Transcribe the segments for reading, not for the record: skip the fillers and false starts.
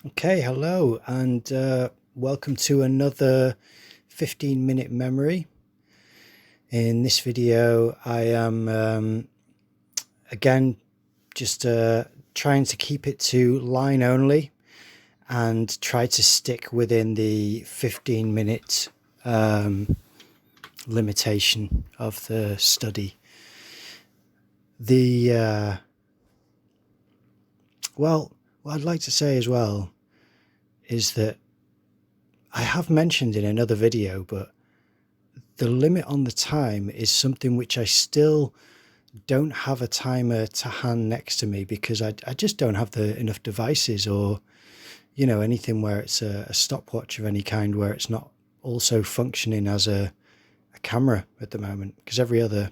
Okay, hello, and welcome to another 15-minute memory. In this video, I am again just trying to keep it to line only and try to stick within the 15-minute limitation of the study. What I'd like to say as well is that I have mentioned in another video, but the limit on the time is something which I still don't have a timer to hand next to me because I just don't have enough devices or, anything where it's a stopwatch of any kind where it's not also functioning as a camera at the moment, because every other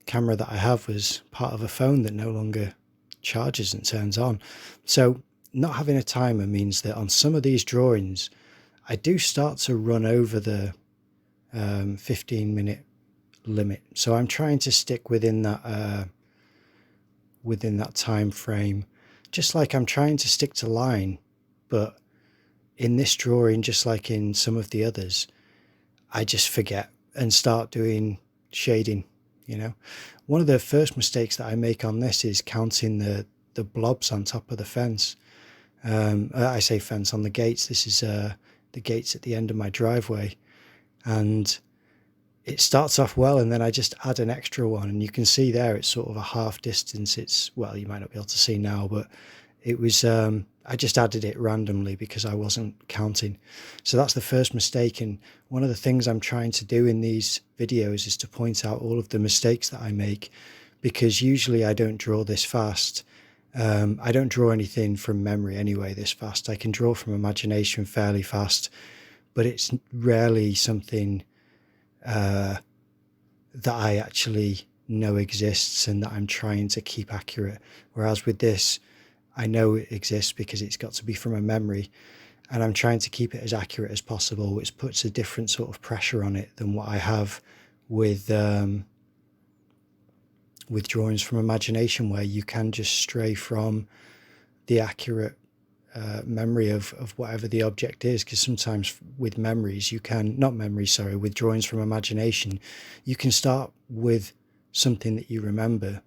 camera that I have was part of a phone that no longer charges and turns on. So not having a timer means that on some of these drawings, I do start to run over the 15-minute limit. So I'm trying to stick within that time frame, just like I'm trying to stick to line. But in this drawing, just like in some of the others, I just forget and start doing shading. One of the first mistakes that I make on this is counting the blobs on top of the fence. I say fence, on the gates. This is the gates at the end of my driveway, and it starts off well, and then I just add an extra one, and you can see there it's sort of a half distance. You might not be able to see now, but it was I just added it randomly because I wasn't counting. So that's the first mistake, and one of the things I'm trying to do in these videos is to point out all of the mistakes that I make, because usually I don't draw this fast. I don't draw anything from memory anyway this fast. I can draw from imagination fairly fast, but it's rarely something that I actually know exists and that I'm trying to keep accurate. Whereas with this, I know it exists because it's got to be from a memory, and I'm trying to keep it as accurate as possible, which puts a different sort of pressure on it than what I have with drawings from imagination, where you can just stray from the accurate memory of whatever the object is. Because sometimes with with drawings from imagination, you can start with something that you remember,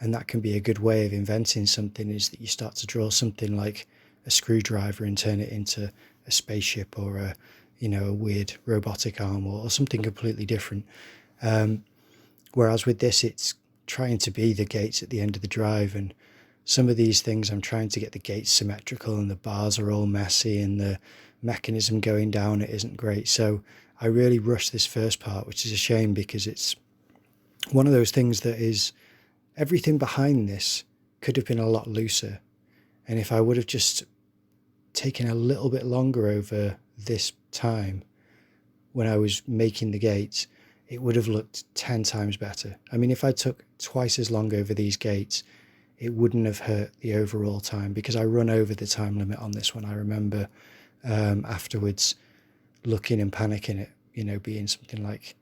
and that can be a good way of inventing something, is that you start to draw something like a screwdriver and turn it into a spaceship, or a weird robotic arm, or something completely different. Whereas with this, it's trying to be the gates at the end of the drive, and some of these things I'm trying to get the gates symmetrical, and the bars are all messy, and the mechanism going down it isn't great. So I really rushed this first part, which is a shame, because it's one of those things that is, everything behind this could have been a lot looser. And if I would have just taken a little bit longer over this time when I was making the gates, it would have looked 10 times better. I mean, if I took twice as long over these gates, it wouldn't have hurt the overall time, because I run over the time limit on this one. I remember afterwards looking and panicking at, being something like,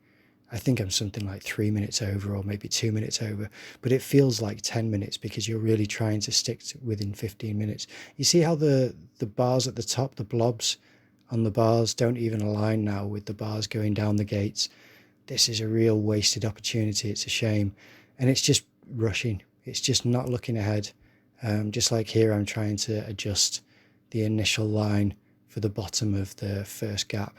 I think I'm something like 3 minutes over, or maybe 2 minutes over, but it feels like 10 minutes because you're really trying to stick to within 15 minutes. You see how the bars at the top, the blobs on the bars, don't even align now with the bars going down the gates. This is a real wasted opportunity. It's a shame. And it's just rushing. It's just not looking ahead. Just like here, I'm trying to adjust the initial line for the bottom of the first gap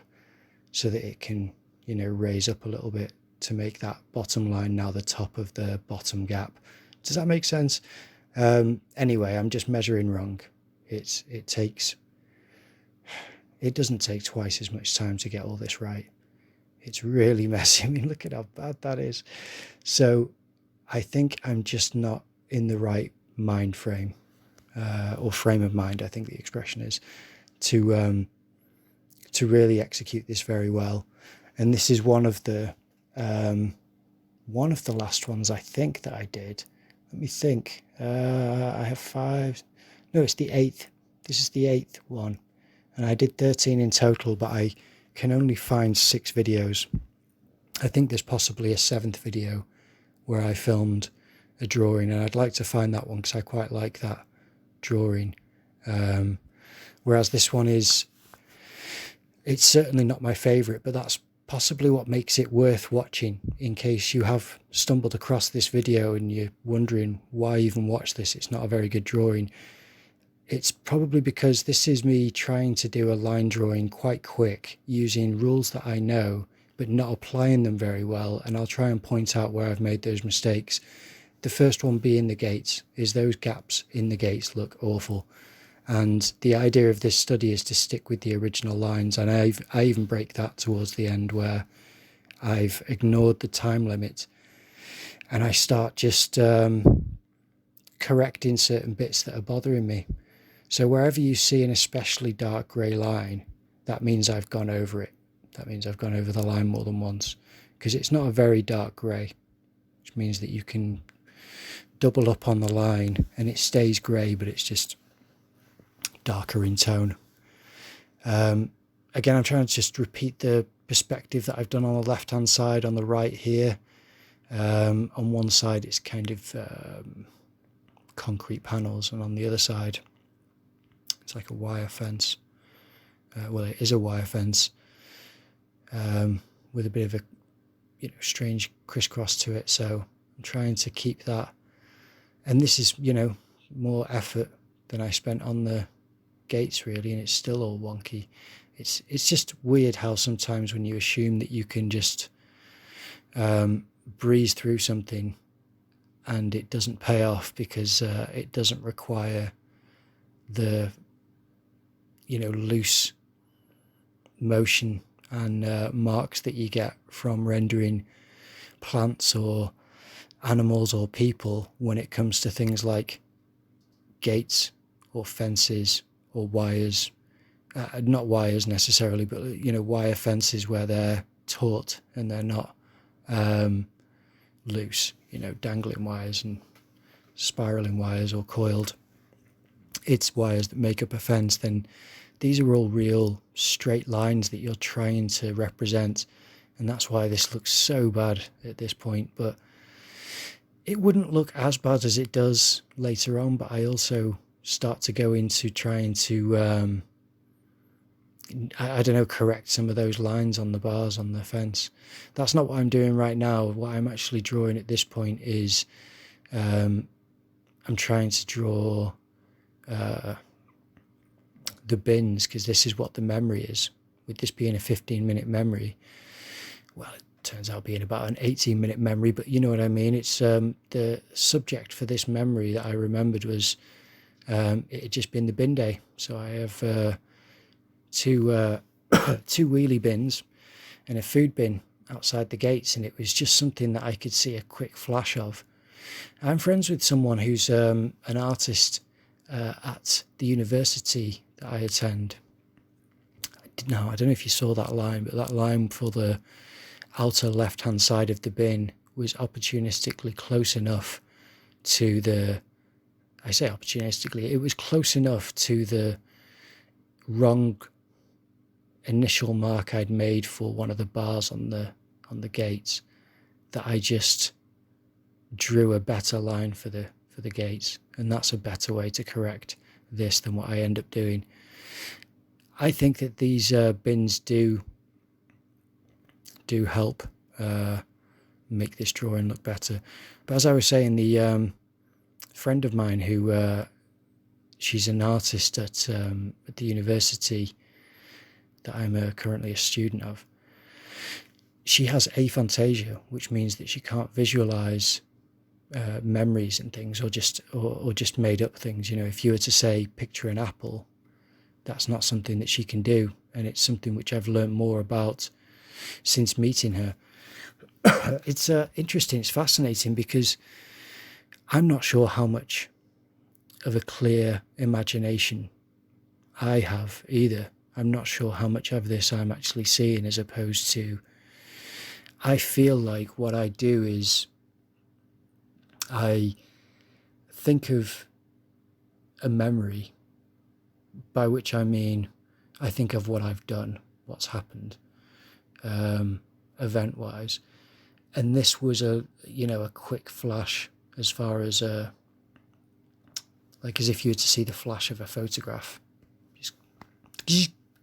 so that it can, raise up a little bit to make that bottom line now the top of the bottom gap. Does that make sense? Anyway, I'm just measuring wrong. It doesn't take twice as much time to get all this right. It's really messy. I mean, look at how bad that is. So I think I'm just not in the right mind frame, or frame of mind, I think the expression is, to really execute this very well. And this is one of the last ones I think that I did. Let me think. I have 5. No, it's the 8th. This is the 8th one. And I did 13 in total, but I can only find 6 videos. I think there's possibly a 7th video where I filmed a drawing, and I'd like to find that one because I quite like that drawing. Whereas this one it's certainly not my favourite, but that's possibly what makes it worth watching, in case you have stumbled across this video and you're wondering why even watch this. It's not a very good drawing. It's probably because this is me trying to do a line drawing quite quick using rules that I know, but not applying them very well, and I'll try and point out where I've made those mistakes. The first one being the gates, is those gaps in the gates look awful. And the idea of this study is to stick with the original lines, and I even break that towards the end, where I've ignored the time limit and I start just correcting certain bits that are bothering me. So wherever you see an especially dark grey line, that means I've gone over it. That means I've gone over the line more than once, because it's not a very dark grey, which means that you can double up on the line and it stays grey, but it's just darker in tone. Again, I'm trying to just repeat the perspective that I've done on the left hand side. On the right here, on one side it's kind of concrete panels, and on the other side it's like a wire fence. Well, it is a wire fence with a bit of a strange crisscross to it, so I'm trying to keep that. And this is more effort than I spent on the gates really, and it's still all wonky. It's just weird how sometimes when you assume that you can just breeze through something and it doesn't pay off because it doesn't require the loose motion and marks that you get from rendering plants or animals or people when it comes to things like gates or fences or wires. Not wires necessarily, but wire fences where they're taut and they're not loose, dangling wires and spiraling wires or coiled. It's wires that make up a fence. Then these are all real straight lines that you're trying to represent, and that's why this looks so bad at this point. But it wouldn't look as bad as it does later on, but I also start to go into trying to correct some of those lines on the bars on the fence. That's not what I'm doing right now. What I'm actually drawing at this point is I'm trying to draw the bins, because this is what the memory is. With this being a 15-minute memory, well, it turns out being about an 18-minute memory, but you know what I mean. It's the subject for this memory that I remembered was it had just been the bin day. So I have two wheelie bins and a food bin outside the gates, and it was just something that I could see a quick flash of. I'm friends with someone who's an artist at the university that I attend. I don't know if you saw that line, but that line for the outer left-hand side of the bin was opportunistically close enough to the... I say opportunistically, it was close enough to the wrong initial mark I'd made for one of the bars on the gates that I just drew a better line for the gates, and that's a better way to correct this than what I end up doing. I think that these bins do help make this drawing look better. But as I was saying, the friend of mine who she's an artist at the university that I'm currently a student of. She has aphantasia, which means that she can't visualize memories and things, or just made up things. If you were to say picture an apple, that's not something that she can do, and it's something which I've learned more about since meeting her. It's interesting, it's fascinating, because I'm not sure how much of a clear imagination I have either. I'm not sure how much of this I'm actually seeing, as opposed to, I feel like what I do is I think of a memory, by which I mean I think of what I've done, what's happened, event-wise. And this was a quick flash, as far as like as if you were to see the flash of a photograph. Just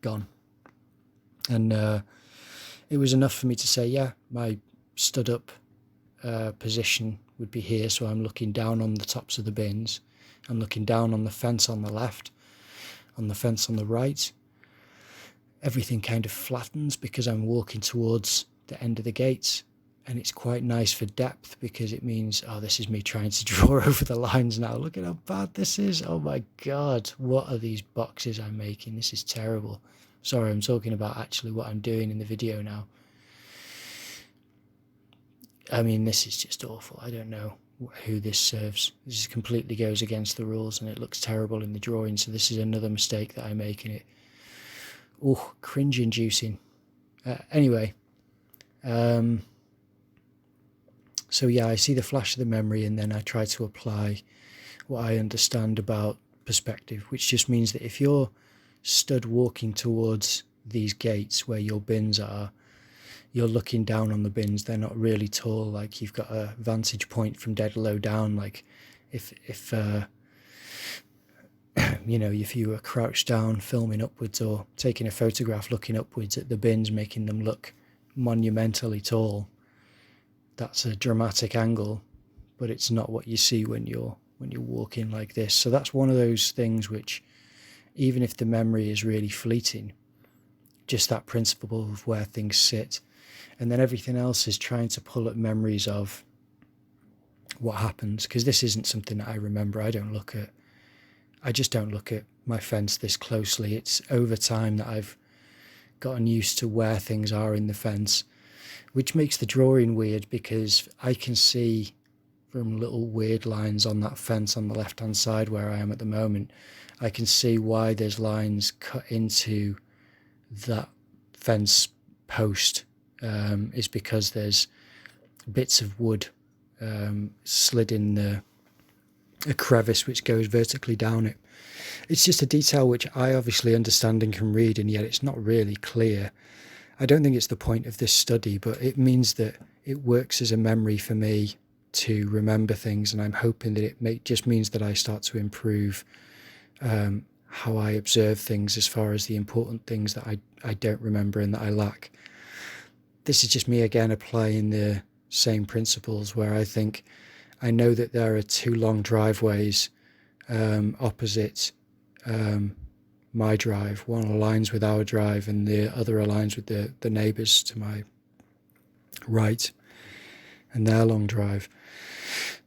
gone. And it was enough for me to say, yeah, my stood up position would be here. So I'm looking down on the tops of the bins. I'm looking down on the fence on the left, on the fence on the right. Everything kind of flattens because I'm walking towards the end of the gates, and it's quite nice for depth because it means, oh, this is me trying to draw over the lines now. Look at how bad this is. Oh my God, what are these boxes I'm making? This is terrible. Sorry, I'm talking about actually what I'm doing in the video now. I mean, this is just awful. I don't know who this serves. This completely goes against the rules and it looks terrible in the drawing. So this is another mistake that I make in it. Oh, cringe inducing. Anyway, so yeah, I see the flash of the memory and then I try to apply what I understand about perspective, which just means that if you're stood walking towards these gates where your bins are, you're looking down on the bins. They're not really tall, like you've got a vantage point from dead low down. Like if you know, if you were crouched down filming upwards or taking a photograph looking upwards at the bins, making them look monumentally tall, that's a dramatic angle, but it's not what you see when you're walking like this. So that's one of those things which, even if the memory is really fleeting, just that principle of where things sit, and then everything else is trying to pull at memories of what happens, because this isn't something that I remember. I just don't look at my fence this closely. It's over time that I've gotten used to where things are in the fence, which makes the drawing weird because I can see from little weird lines on that fence on the left hand side where I am at the moment, I can see why there's lines cut into that fence post. Is because there's bits of wood slid in a crevice which goes vertically down it. It's just a detail which I obviously understand and can read, and yet it's not really clear. I don't think it's the point of this study, but it means that it works as a memory for me to remember things, and I'm hoping that it just means that I start to improve how I observe things as far as the important things that I don't remember and that I lack. This is just me again applying the same principles where I think I know that there are two long driveways opposite my drive. One aligns with our drive and the other aligns with the neighbours to my right and their long drive.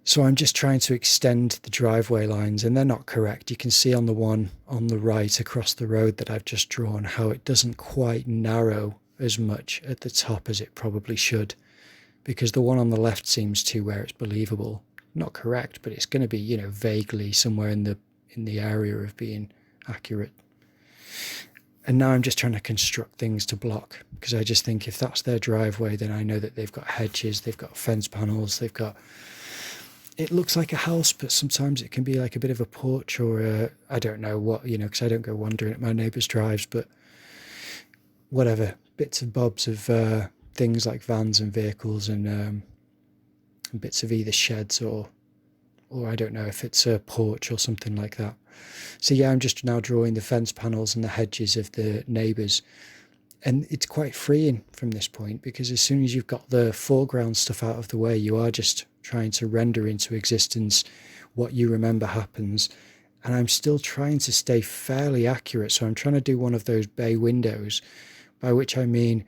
So I'm just trying to extend the driveway lines, and they're not correct. You can see on the one on the right across the road that I've just drawn how it doesn't quite narrow as much at the top as it probably should, because the one on the left seems to where it's believable. Not correct, but it's going to be, you know, vaguely somewhere in the area of being accurate. And now I'm just trying to construct things to block, because I just think if that's their driveway, then I know that they've got hedges, they've got fence panels, it looks like a house, but sometimes it can be like a bit of a porch or I don't know what, you know, because I don't go wandering at my neighbours' drives, but whatever, bits and bobs of things like vans and vehicles and bits of either sheds or I don't know if it's a porch or something like that. So yeah, I'm just now drawing the fence panels and the hedges of the neighbours, and it's quite freeing from this point, because as soon as you've got the foreground stuff out of the way, you are just trying to render into existence what you remember happens. And I'm still trying to stay fairly accurate, so I'm trying to do one of those bay windows, by which I mean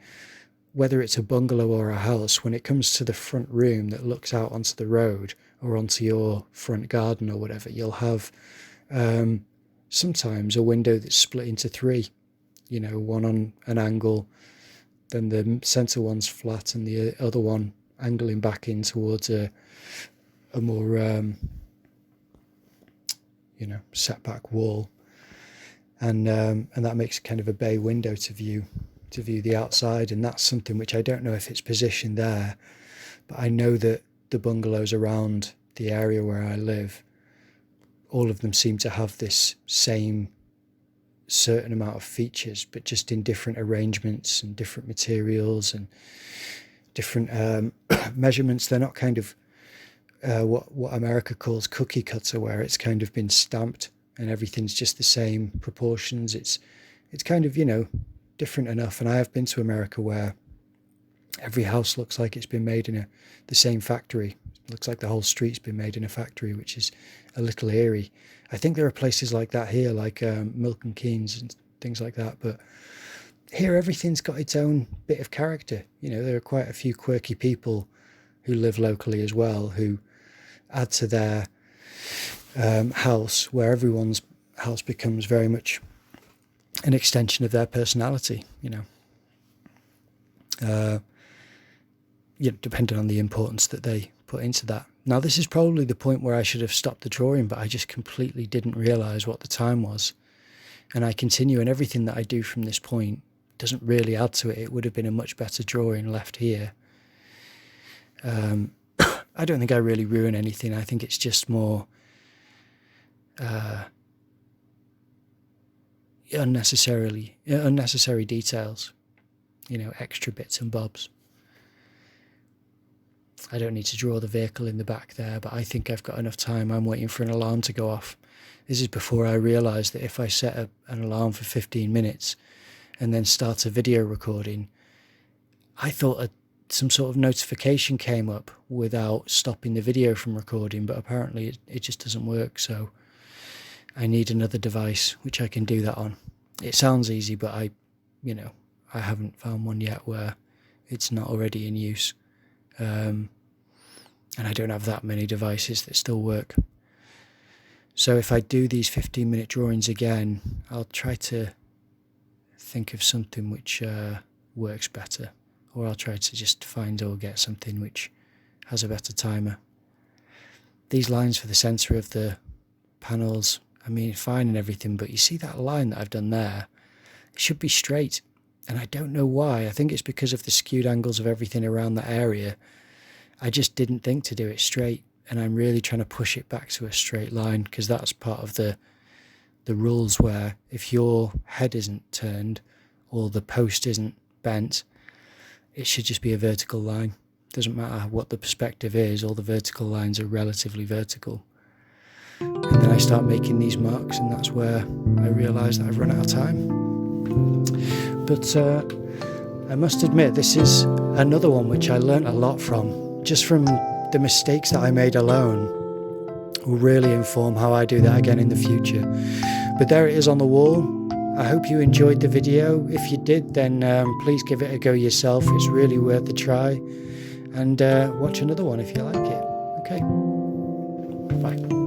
whether it's a bungalow or a house, when it comes to the front room that looks out onto the road or onto your front garden or whatever, you'll have sometimes a window that's split into three, you know, one on an angle, then the centre one's flat and the other one angling back in towards a more you know, setback wall, and that makes kind of a bay window to view the outside. And that's something which I don't know if it's positioned there, but I know that the bungalows around the area where I live, all of them seem to have this same certain amount of features, but just in different arrangements and different materials and different measurements. They're not kind of what America calls cookie cutter, where it's kind of been stamped and everything's just the same proportions. It's it's kind of, different enough. And I have been to America where every house looks like it's been made in the same factory. It looks like the whole street's been made in a factory, which is a little eerie. I think there are places like that here, like Milton Keynes and things like that. But here, everything's got its own bit of character. There are quite a few quirky people who live locally as well, who add to their house, where everyone's house becomes very much an extension of their personality, depending on the importance that they put into that. Now, this is probably the point where I should have stopped the drawing, but I just completely didn't realise what the time was. And I continue, and everything that I do from this point doesn't really add to it. It would have been a much better drawing left here. I don't think I really ruin anything. I think it's just more unnecessary details, extra bits and bobs. I don't need to draw the vehicle in the back there, but I think I've got enough time. I'm waiting for an alarm to go off. This is before I realised that if I set an alarm for 15 minutes and then start a video recording, I thought some sort of notification came up without stopping the video from recording, but apparently it just doesn't work. So I need another device which I can do that on. It sounds easy, but I haven't found one yet where it's not already in use. And I don't have that many devices that still work. So if I do these 15-minute drawings again, I'll try to think of something which works better, or I'll try to just find or get something which has a better timer. These lines for the centre of the panels, fine and everything, but you see that line that I've done there? It should be straight, and I don't know why. I think it's because of the skewed angles of everything around that area. I just didn't think to do it straight, and I'm really trying to push it back to a straight line, because that's part of the rules, where if your head isn't turned or the post isn't bent, it should just be a vertical line. Doesn't matter what the perspective is, all the vertical lines are relatively vertical. And then I start making these marks, and that's where I realise that I've run out of time. But I must admit, this is another one which I learnt a lot from. Just from the mistakes that I made alone will really inform how I do that again in the future. But there it is on the wall. I hope you enjoyed the video. If you did, then please give it a go yourself. It's really worth the try. And watch another one if you like it. Okay. Bye.